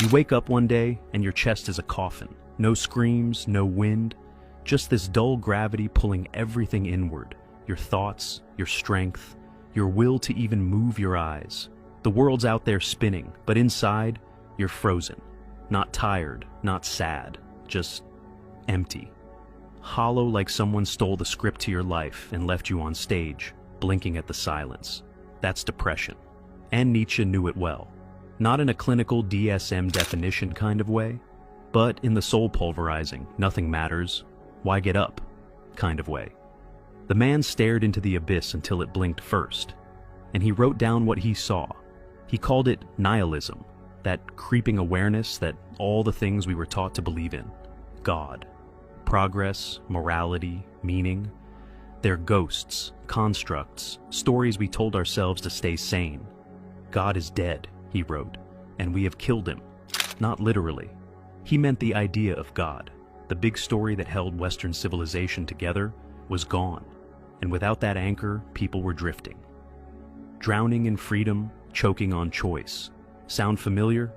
You wake up one day and your chest is a coffin. No screams, no wind, just this dull gravity pulling everything inward. Your thoughts, your strength, your will to even move your eyes. The world's out there spinning, but inside, you're frozen. Not tired, not sad, just empty. Hollow, like someone stole the script to your life and left you on stage, blinking at the silence. That's depression. And Nietzsche knew it well. Not in a clinical DSM definition kind of way, but in the soul-pulverizing, nothing matters, why get up kind of way. The man stared into the abyss until it blinked first, and he wrote down what he saw. He called it nihilism, that creeping awareness that all the things we were taught to believe in, God, progress, morality, meaning, they're ghosts, constructs, stories we told ourselves to stay sane. God is dead, he wrote, and we have killed him. Not literally. He meant the idea of God. The big story that held Western civilization together was gone, and without that anchor, people were drifting. Drowning in freedom, choking on choice. Sound familiar?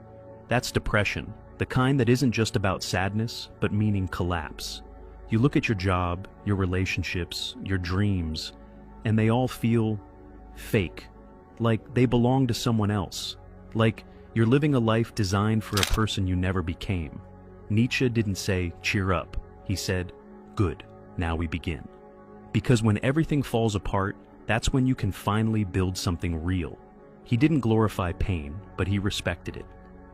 That's depression, the kind that isn't just about sadness, but meaning collapse. You look at your job, your relationships, your dreams, and they all feel fake, like they belong to someone else, like you're living a life designed for a person you never became. Nietzsche didn't say, cheer up. He said, good, now we begin. Because when everything falls apart, that's when you can finally build something real. He didn't glorify pain, but he respected it.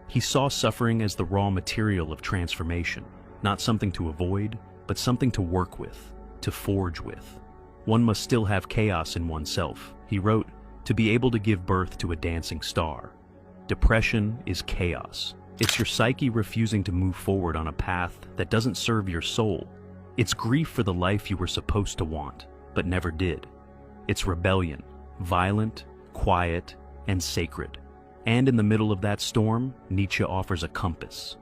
He saw suffering as the raw material of transformation, not something to avoid, but something to work with, to forge with. One must still have chaos in oneself, he wrote, to be able to give birth to a dancing star. Depression is chaos. It's your psyche refusing to move forward on a path that doesn't serve your soul. It's grief for the life you were supposed to want, but never did. It's rebellion, violent, quiet, and sacred. And in the middle of that storm, Nietzsche offers a compass.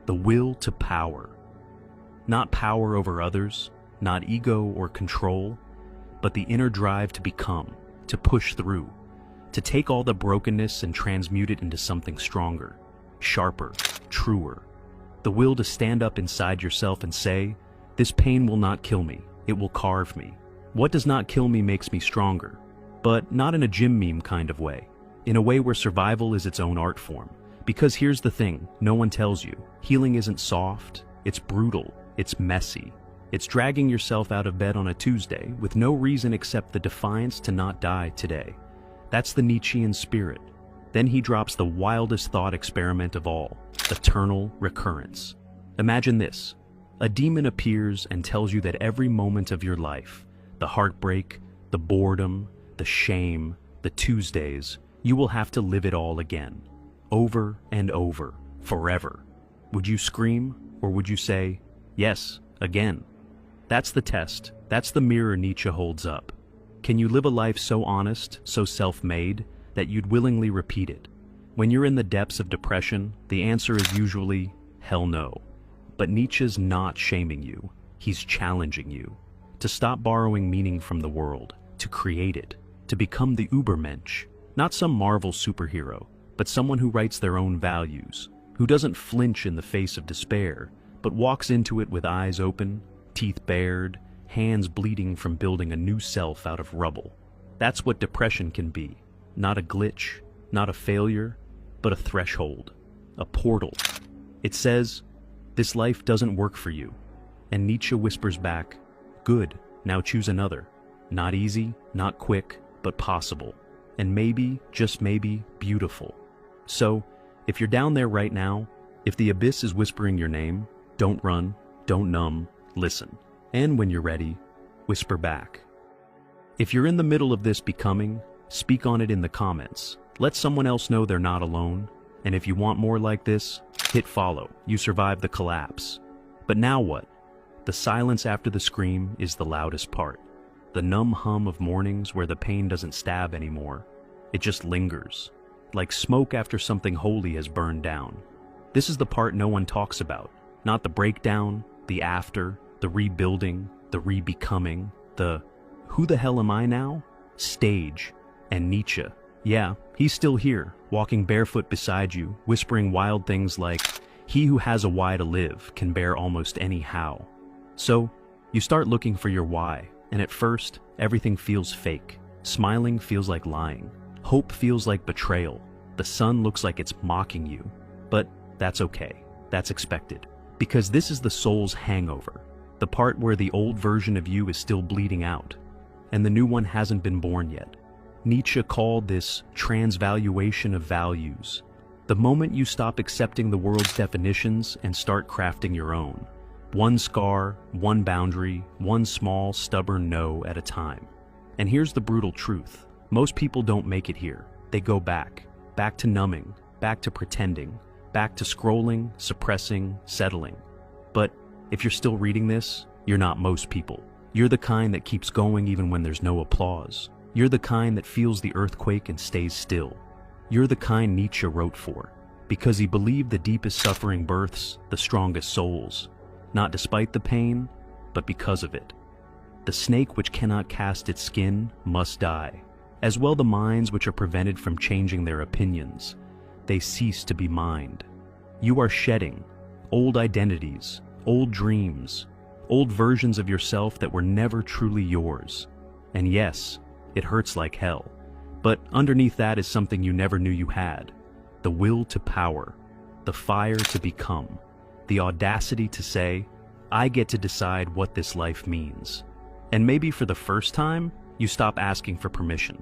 The will to power. Not power over others, not ego or control, but the inner drive to become, to push through, to take all the brokenness and transmute it into something stronger, sharper, truer. The will to stand up inside yourself and say, this pain will not kill me, it will carve me. What does not kill me makes me stronger, but not in a gym meme kind of way, in a way where survival is its own art form. Because here's the thing, no one tells you, healing isn't soft, it's brutal, it's messy. It's dragging yourself out of bed on a Tuesday with no reason except the defiance to not die today. That's the Nietzschean spirit. Then he drops the wildest thought experiment of all, eternal recurrence. Imagine this. A demon appears and tells you that every moment of your life, the heartbreak, the boredom, the shame, the Tuesdays, you will have to live it all again. Over and over, forever. Would you scream, or would you say, yes, again? That's the test. That's the mirror Nietzsche holds up. Can you live a life so honest, so self-made, that you'd willingly repeat it? When you're in the depths of depression, the answer is usually, hell no. But Nietzsche's not shaming you. He's challenging you. To stop borrowing meaning from the world, to create it, to become the Übermensch. Not some Marvel superhero, but someone who writes their own values, who doesn't flinch in the face of despair, but walks into it with eyes open, teeth bared, hands bleeding from building a new self out of rubble. That's what depression can be. Not a glitch, not a failure, but a threshold, a portal. It says, this life doesn't work for you. And Nietzsche whispers back, good, now choose another. Not easy, not quick, but possible. And maybe, just maybe, beautiful. So, if you're down there right now, if the abyss is whispering your name, don't run, don't numb, listen. And when you're ready, whisper back. If you're in the middle of this becoming, speak on it in the comments. Let someone else know they're not alone. And if you want more like this, hit follow. You survived the collapse. But now what? The silence after the scream is the loudest part. The numb hum of mornings where the pain doesn't stab anymore. It just lingers, like smoke after something holy has burned down. This is the part no one talks about. Not the breakdown, the after, the rebuilding, the rebecoming, the who the hell am I now? Stage. And Nietzsche, Yeah, he's still here, walking barefoot beside you, whispering wild things like, "He who has a why to live can bear almost any how." So, you start looking for your why, and at first, everything feels fake. Smiling feels like lying. Hope feels like betrayal. The sun looks like it's mocking you. But that's okay. That's expected. Because this is the soul's hangover. The part where the old version of you is still bleeding out, and the new one hasn't been born yet. Nietzsche called this transvaluation of values. The moment you stop accepting the world's definitions and start crafting your own. One scar, one boundary, one small, stubborn no at a time. And here's the brutal truth. Most people don't make it here. They go back to numbing, back to pretending, back to scrolling, suppressing, settling. But if you're still reading this, you're not most people. You're the kind that keeps going even when there's no applause. You're the kind that feels the earthquake and stays still. You're the kind Nietzsche wrote for, because he believed the deepest suffering births the strongest souls, not despite the pain, but because of it. The snake which cannot cast its skin must die, as well the minds which are prevented from changing their opinions. They cease to be mind. You are shedding old identities, old dreams, old versions of yourself that were never truly yours. And yes, it hurts like hell. But underneath that is something you never knew you had. The will to power, the fire to become, the audacity to say, I get to decide what this life means. And maybe for the first time, you stop asking for permission.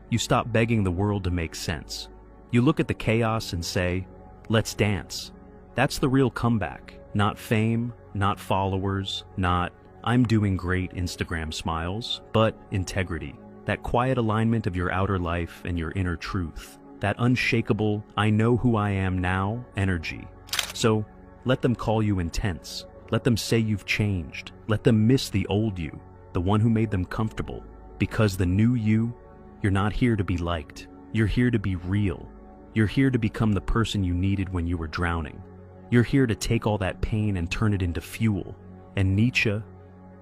You stop begging the world to make sense. You look at the chaos and say, let's dance. That's the real comeback. Not fame, not followers, not I'm doing great Instagram smiles, but integrity. That quiet alignment of your outer life and your inner truth. That unshakable, I know who I am now energy. So let them call you intense. Let them say you've changed. Let them miss the old you, the one who made them comfortable. Because the new you, you're not here to be liked. You're here to be real. You're here to become the person you needed when you were drowning. You're here to take all that pain and turn it into fuel. And Nietzsche,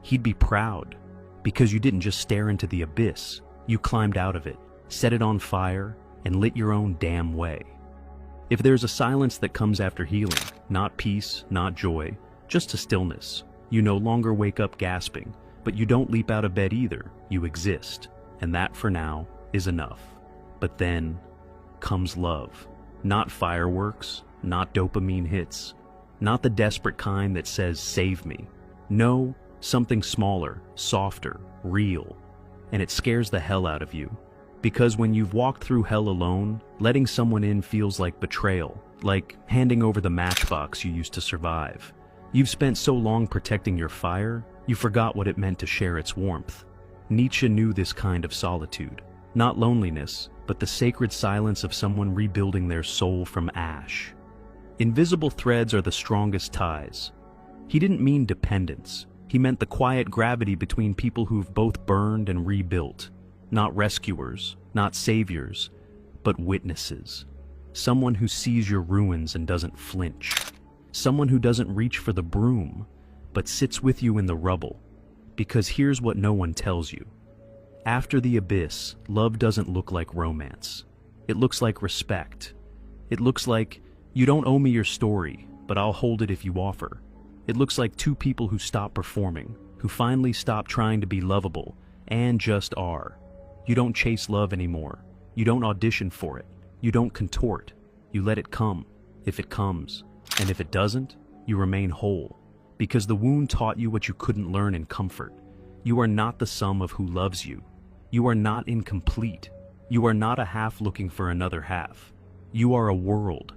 he'd be proud. Because you didn't just stare into the abyss. You climbed out of it, set it on fire, and lit your own damn way. If there's a silence that comes after healing, not peace, not joy, just a stillness, you no longer wake up gasping, but you don't leap out of bed either. You exist. And that, for now, is enough. But then comes love. Not fireworks, not dopamine hits, not the desperate kind that says, save me. No, something smaller, softer, real. And it scares the hell out of you. Because when you've walked through hell alone, letting someone in feels like betrayal, like handing over the matchbox you used to survive. You've spent so long protecting your fire, you forgot what it meant to share its warmth. Nietzsche knew this kind of solitude. Not loneliness, but the sacred silence of someone rebuilding their soul from ash. Invisible threads are the strongest ties. He didn't mean dependence. He meant the quiet gravity between people who've both burned and rebuilt. Not rescuers, not saviors, but witnesses. Someone who sees your ruins and doesn't flinch. Someone who doesn't reach for the broom, but sits with you in the rubble. Because here's what no one tells you. After the abyss, love doesn't look like romance. It looks like respect. It looks like, you don't owe me your story, but I'll hold it if you offer. It looks like two people who stop performing, who finally stop trying to be lovable, and just are. You don't chase love anymore. You don't audition for it. You don't contort. You let it come, if it comes. And if it doesn't, you remain whole. Because the wound taught you what you couldn't learn in comfort. You are not the sum of who loves you. You are not incomplete. You are not a half looking for another half. You are a world.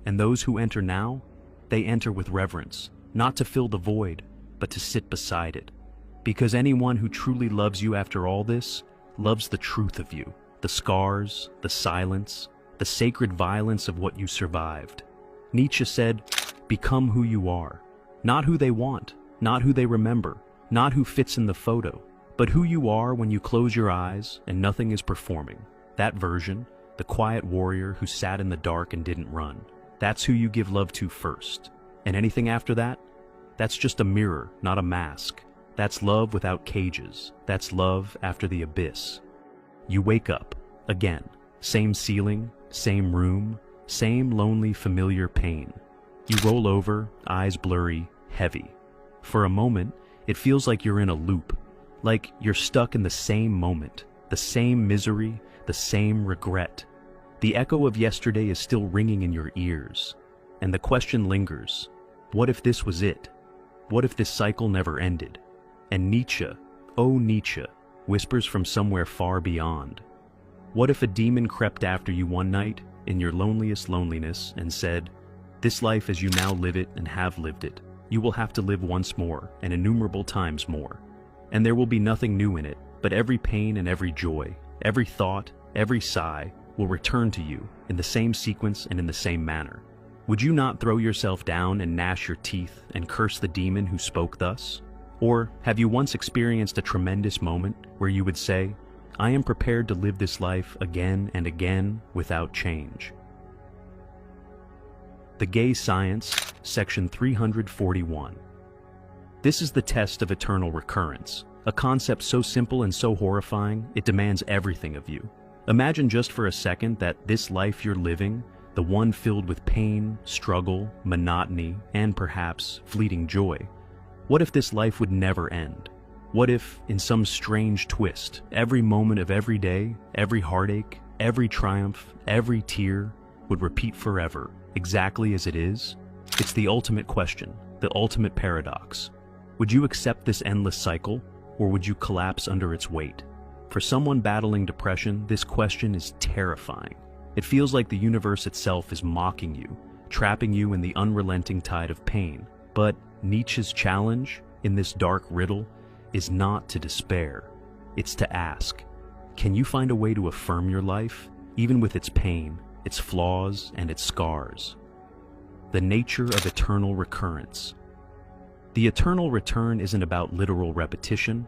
And those who enter now, they enter with reverence, not to fill the void, but to sit beside it. Because anyone who truly loves you after all this, loves the truth of you, the scars, the silence, the sacred violence of what you survived. Nietzsche said, become who you are. Not who they want, not who they remember, not who fits in the photo, but who you are when you close your eyes and nothing is performing. That version, the quiet warrior who sat in the dark and didn't run, that's who you give love to first. And anything after that, that's just a mirror, not a mask. That's love without cages. That's love after the abyss. You wake up, again, Same ceiling, same room, same lonely, familiar pain. You roll over, eyes blurry, heavy. For a moment, it feels like you're in a loop, like you're stuck in the same moment, the same misery, the same regret. The echo of yesterday is still ringing in your ears, and the question lingers, what if this was it? What if this cycle never ended? And Nietzsche, oh Nietzsche, whispers from somewhere far beyond. What if a demon crept after you one night, in your loneliest loneliness, and said, "This life as you now live it and have lived it, you will have to live once more and innumerable times more. And there will be nothing new in it, but every pain and every joy, every thought, every sigh, will return to you in the same sequence and in the same manner." Would you not throw yourself down and gnash your teeth and curse the demon who spoke thus? Or have you once experienced a tremendous moment where you would say, "I am prepared to live this life again and again without change"? The Gay Science, section 341. This is the test of eternal recurrence, a concept so simple and so horrifying, it demands everything of you. Imagine just for a second that this life you're living, the one filled with pain, struggle, monotony, and perhaps fleeting joy. What if this life would never end? What if, in some strange twist, every moment of every day, every heartache, every triumph, every tear would repeat forever, exactly as it is? It's the ultimate question, the ultimate paradox. Would you accept this endless cycle, or would you collapse under its weight? For someone battling depression, this question is terrifying. It feels like the universe itself is mocking you, trapping you in the unrelenting tide of pain. But Nietzsche's challenge in this dark riddle is not to despair. It's to ask, can you find a way to affirm your life, even with its pain, its flaws, and its scars? The nature of eternal recurrence. The eternal return isn't about literal repetition.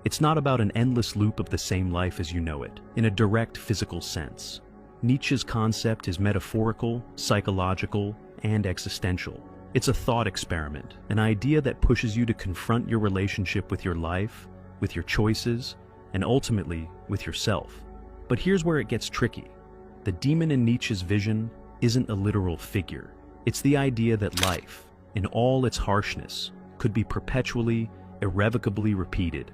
It's not about an endless loop of the same life as you know it, in a direct physical sense. Nietzsche's concept is metaphorical, psychological, and existential. It's a thought experiment, an idea that pushes you to confront your relationship with your life, with your choices, and ultimately with yourself. But here's where it gets tricky. The demon in Nietzsche's vision isn't a literal figure. It's the idea that life, in all its harshness, could be perpetually, irrevocably repeated.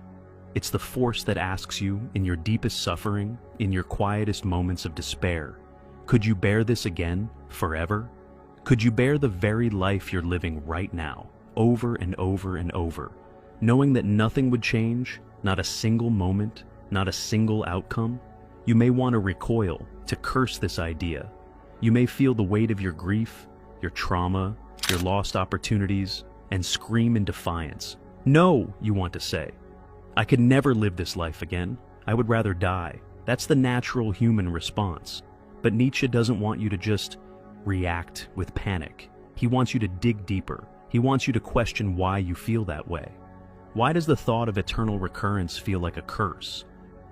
It's the force that asks you, in your deepest suffering, in your quietest moments of despair, could you bear this again, forever? Could you bear the very life you're living right now, over and over and over, knowing that nothing would change, not a single moment, not a single outcome? You may want to recoil, to curse this idea. You may feel the weight of your grief, your trauma, your lost opportunities, and scream in defiance. No, you want to say. I could never live this life again. I would rather die. That's the natural human response. But Nietzsche doesn't want you to just react with panic. He wants you to dig deeper. He wants you to question why you feel that way. Why does the thought of eternal recurrence feel like a curse?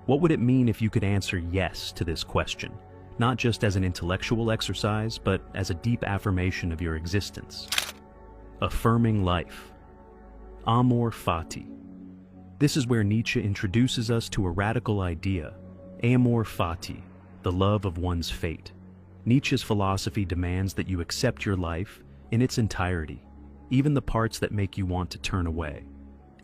What would it mean if you could answer yes to this question, not just as an intellectual exercise, but as a deep affirmation of your existence? Affirming life. Amor fati. This is where Nietzsche introduces us to a radical idea, amor fati, the love of one's fate. Nietzsche's philosophy demands that you accept your life in its entirety, even the parts that make you want to turn away.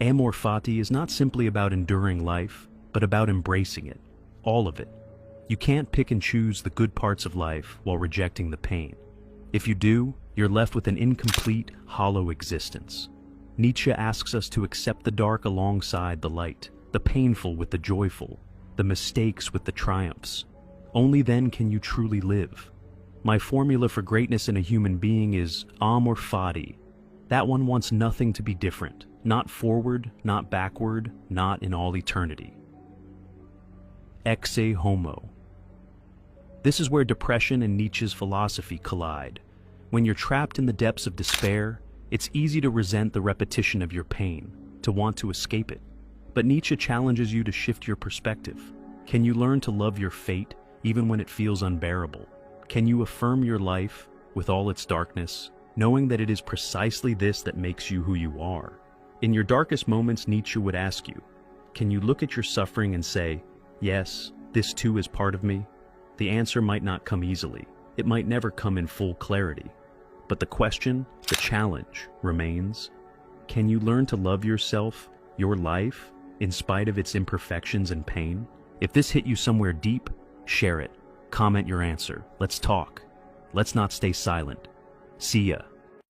Amor fati is not simply about enduring life, but about embracing it, all of it. You can't pick and choose the good parts of life while rejecting the pain. If you do, you're left with an incomplete, hollow existence. Nietzsche asks us to accept the dark alongside the light, the painful with the joyful, the mistakes with the triumphs. Only then can you truly live. My formula for greatness in a human being is amor fati. That one wants nothing to be different, not forward, not backward, not in all eternity. Ecce homo. This is where depression and Nietzsche's philosophy collide. When you're trapped in the depths of despair, it's easy to resent the repetition of your pain, to want to escape it. But Nietzsche challenges you to shift your perspective. Can you learn to love your fate even when it feels unbearable? Can you affirm your life with all its darkness, knowing that it is precisely this that makes you who you are? In your darkest moments, Nietzsche would ask you, can you look at your suffering and say, yes, this too is part of me? The answer might not come easily. It might never come in full clarity. But the question, the challenge, remains: can you learn to love yourself, your life, in spite of its imperfections and pain? If this hit you somewhere deep, share it. Comment your answer. Let's talk. Let's not stay silent. See ya.